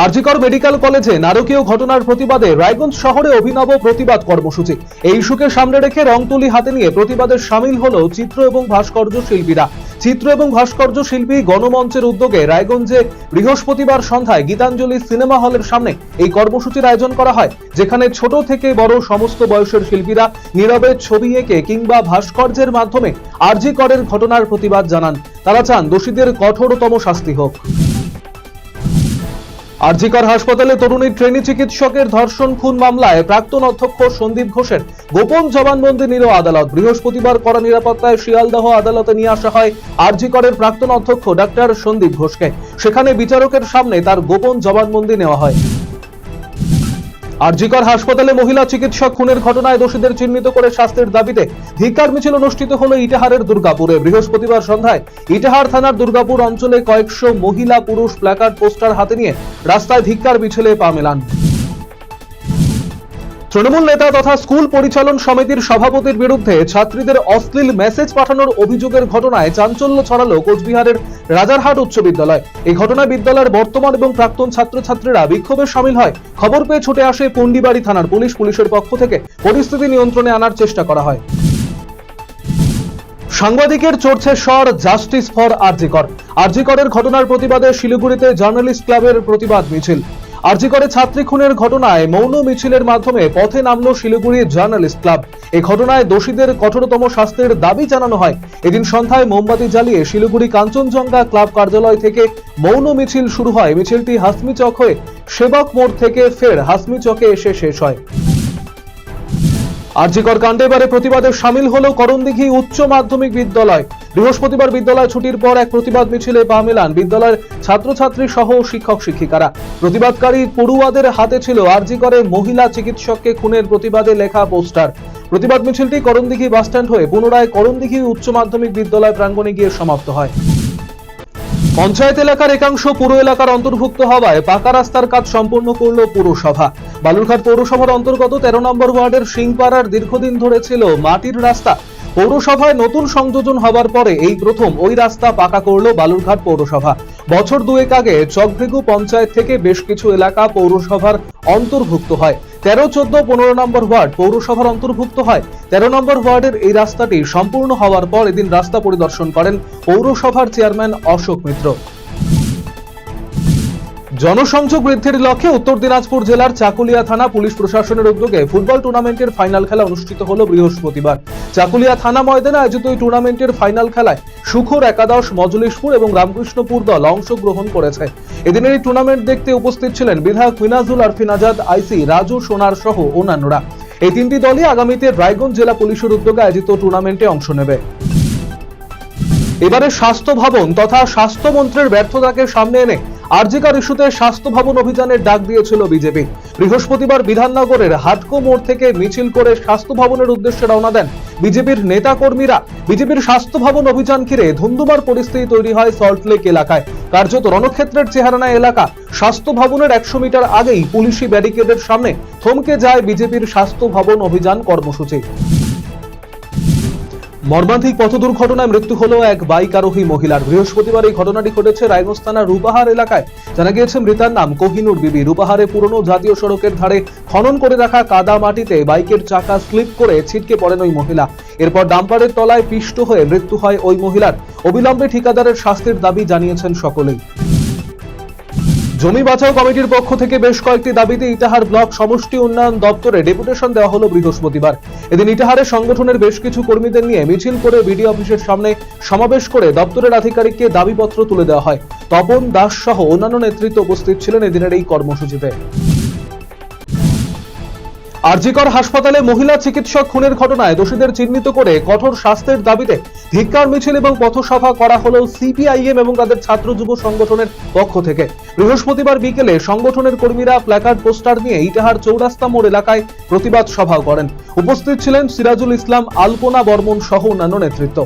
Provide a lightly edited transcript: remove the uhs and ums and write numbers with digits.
RG Kar medical কলেজে নারকীয় ঘটনার প্রতিবাদে রায়গঞ্জ শহরে অভিনব প্রতিবাদ কর্মসূচি। এই ইস্যুকে সামনে রেখে রংতুলি হাতে নিয়ে প্রতিবাদে সামিল হলো চিত্র এবং ভাস্কর্য শিল্পীরা। চিত্র এবং ভাস্কর্য শিল্পী গণমঞ্চের উদ্যোগে রায়গঞ্জে বৃহস্পতিবার সন্ধ্যায় গীতাঞ্জলি সিনেমা হলের সামনে এই কর্মসূচির আয়োজন করা হয়, যেখানে ছোট থেকে বড় সমস্ত বয়সের শিল্পীরা নীরবে ছবি এঁকে কিংবা ভাস্কর্যের মাধ্যমে আরজিকরের ঘটনার প্রতিবাদ জানান। তারা চান দোষীদের কঠোরতম শাস্তি হোক। আরজিকর হাসপাতালে তরুণী ট্রেনি চিকিৎসকের ধর্ষণ খুন মামলায় প্রাক্তন অধ্যক্ষ সন্দীপ ঘোষের গোপন জবানবন্দি নিল আদালত। বৃহস্পতিবার কড়া নিরাপত্তায় শিয়ালদহ আদালতে নিয়ে আসা হয় আরজিকরের প্রাক্তন অধ্যক্ষ ডাক্তার সন্দীপ ঘোষকে। সেখানে বিচারকের সামনে তার গোপন জবানবন্দি নেওয়া হয়। আরজিকর হাসপাতালে মহিলা চিকিৎসক খুনের ঘটনায় দোষীদের চিহ্নিত করে শাস্তির দাবিতে ধিক্কার মিছিল অনুষ্ঠিত হলো ইটাহারের দুর্গাপুরে। বৃহস্পতিবার সন্ধ্যায় ইটাহার থানার দুর্গাপুর অঞ্চলে কয়েকশো মহিলা পুরুষ প্ল্যাকার্ড পোস্টার হাতে নিয়ে রাস্তায় ধিক্কার মিছিলে পা মেলান। তৃণমূল নেতা তথা স্কুল পরিচালন সমিতির সভাপতির বিরুদ্ধে ছাত্রীদের অশ্লীল মেসেজ পাঠানোর অভিযোগের ঘটনায় চাঞ্চল্য ছড়ালো কোচবিহারের রাজারহাট উচ্চ বিদ্যালয়। এই ঘটনায় বিদ্যালয়ের বর্তমান এবং প্রাক্তন ছাত্রছাত্রীরা বিক্ষোভে সামিল হয়। খবর পেয়ে ছুটে আসে পুন্ডিবাড়ি থানার পুলিশ। পুলিশের পক্ষ থেকে পরিস্থিতি নিয়ন্ত্রণে আনার চেষ্টা করা হয়। সাংবাদিকের চড়ছে স্বর, জাস্টিস ফর আরজিকর। আরজিকরের ঘটনার প্রতিবাদে শিলিগুড়িতে জার্নালিস্ট ক্লাবের প্রতিবাদ মিছিল। আরজিকরে ছাত্রী খুনের ঘটনায় মৌন মিছিলের মাধ্যমে পথে নামল শিলিগুড়ি জার্নালিস্ট ক্লাব। এই ঘটনায় দোষীদের কঠোরতম শাস্তির দাবি জানানো হয়। এদিন সন্ধ্যায় মোমবাতি জ্বালিয়ে শিলিগুড়ি কাঞ্চনজঙ্ঘা ক্লাব কার্যালয় থেকে মৌন মিছিল শুরু হয়। মিছিলটি হাসমি চক হয়ে সেবক মোড় থেকে ফের হাসমি চকে এসে শেষ হয়। আরজিকর কাণ্ডে এবারে প্রতিবাদে সামিল হলো করণদিঘি উচ্চ মাধ্যমিক বিদ্যালয়। বৃহস্পতিবার বিদ্যালয় ছুটির পর এক প্রতিবাদ মিছিলে পা মেলান বিদ্যালয়ের ছাত্রছাত্রী সহ শিক্ষক শিক্ষিকারা। প্রতিবাদকারী পড়ুয়াদের হাতে ছিল আরজিকরে মহিলা চিকিৎসককে খুনের প্রতিবাদে লেখা পোস্টার। প্রতিবাদ মিছিলটি করণদিঘি বাসস্ট্যান্ড হয়ে পুনরায় করণদিঘি উচ্চ মাধ্যমিক বিদ্যালয় প্রাঙ্গণে গিয়ে সমাপ্ত হয়। পঞ্চায়েত এলাকার একাংশ পুর এলাকার অন্তর্ভুক্ত হওয়ায় পাকা রাস্তার কাজ সম্পূর্ণ করল পৌরসভা। বালুরঘাট পৌরসভার অন্তর্গত 13 নম্বর ওয়ার্ডের সিংপাড়ার দীর্ঘদিন ধরে ছিল মাটির রাস্তা। পৌরসভায় নতুন সংযোজন হবার পরে এই প্রথম ওই রাস্তা পাকা করল বালুরঘাট পৌরসভা। বছর দুয়েক আগে চকভৃগু পঞ্চায়েত থেকে বেশ কিছু এলাকা পৌরসভার অন্তর্ভুক্ত হয়। 13, 14, 15 নম্বর ওয়ার্ড পৌরসভার অন্তর্ভুক্ত হয়। 13 নম্বর ওয়ার্ডের এই রাস্তাটি সম্পূর্ণ হওয়ার পর এদিন রাস্তা পরিদর্শন করেন পৌরসভার চেয়ারম্যান অশোক মিত্র। জনসংযোগ বৃদ্ধির লক্ষ্যে উত্তর দিনাজপুর জেলার চাকুলিয়া থানা পুলিশ প্রশাসনের উদ্যোগে ফুটবল টুর্নামেন্টের ফাইনাল খেলা অনুষ্ঠিত হলো বৃহস্পতিবার। চাকুলিয়া থানা ময়দানে আয়োজিত এই টুর্নামেন্টের ফাইনাল খেলায় সুখর একাদশ, মজলিশপুর এবং রামকৃষ্ণপুর দল অংশগ্রহণ করেছে। এদিনের এই টুর্নামেন্ট দেখতে উপস্থিত ছিলেন বিধায়ক মিনাজুল আরফিন আজাদ, আইসি রাজু সোনার সহ অন্যান্যরা। এই তিনটি দলই আগামীতে রায়গঞ্জ জেলা পুলিশের উদ্যোগে আয়োজিত টুর্নামেন্টে অংশ নেবে। এবারে স্বাস্থ্য ভবন তথা স্বাস্থ্যমন্ত্রীর ব্যর্থতাকে সামনে এনে আরজিকর ইস্যুতে স্বাস্থ্য ভবন অভিযানের ডাক দিয়েছিল বিজেপি। বৃহস্পতিবার বিধাননগরের হাটকো মোড় থেকে মিছিল করে স্বাস্থ্য ভবনের উদ্দেশ্যে রওনা দেন বিজেপির নেতা কর্মীরা। বিজেপির স্বাস্থ্য ভবন অভিযান ঘিরে ধুন্ধুমার পরিস্থিতি তৈরি হয় সল্টলেক এলাকায়। কার্যত রণক্ষেত্রের চেহারা নেয় এলাকা। স্বাস্থ্য ভবনের 100 মিটার আগেই পুলিশি ব্যারিকেডের সামনে থমকে যায় বিজেপির স্বাস্থ্য ভবন অভিযান কর্মসূচি। মর্মান্তিক পথ দুর্ঘটনায় মৃত্যু হলো এক বাইক আরোহী মহিলার। বৃহস্পতিবার এই ঘটনাটি ঘটেছে রায়গঞ্জ থানার রূপাহার এলাকায়। জানা গিয়েছে মৃতার নাম কোহিনুর বিবি। রূপাহারে পুরনো জাতীয় সড়কের ধারে খনন করে রাখা কাদা মাটিতে বাইকের চাকা স্লিপ করে ছিটকে পড়েন ওই মহিলা। এরপর ডাম্পারের তলায় পিষ্ট হয়ে মৃত্যু হয় ওই মহিলার। অবিলম্বে ঠিকাদারের শাস্তির দাবি জানিয়েছেন সকলেই। জমি বাঁচাও কমিটির পক্ষ থেকে বেশ কয়েকটি দাবিতে ইটাহার ব্লক সমষ্টি উন্নয়ন দপ্তরে ডেপুটেশন দেওয়া হলো বৃহস্পতিবার। এদিন ইটাহারে সংগঠনের বেশ কিছু কর্মীদের নিয়ে মিছিল করে বিডিও অফিসের সামনে সমাবেশ করে দপ্তরের আধিকারিককে দাবিপত্র তুলে দেওয়া হয়। তপন দাস সহ অন্যান্য নেতৃত্ব উপস্থিত ছিলেন এদিনের এই কর্মসূচিতে। আরজিকর হাসপাতালে মহিলা চিকিৎসক খুনের ঘটনায় দোষীদের চিহ্নিত করে কঠোর শাস্তির দাবিতে ধিক্কার মিছিল এবং পথসভা করা হলো সিপিআইএম এবং তাদের ছাত্র যুব সংগঠনের পক্ষ থেকে। বৃহস্পতিবার বিকেলে সংগঠনের কর্মীরা প্ল্যাকার্ড পোস্টার নিয়ে ইটাহার চৌরাস্তা মোড় এলাকায় প্রতিবাদ সভা করেন। উপস্থিত ছিলেন সিরাজুল ইসলাম, আলপনা বর্মন সহ অন্যান্য নেতৃত্ব।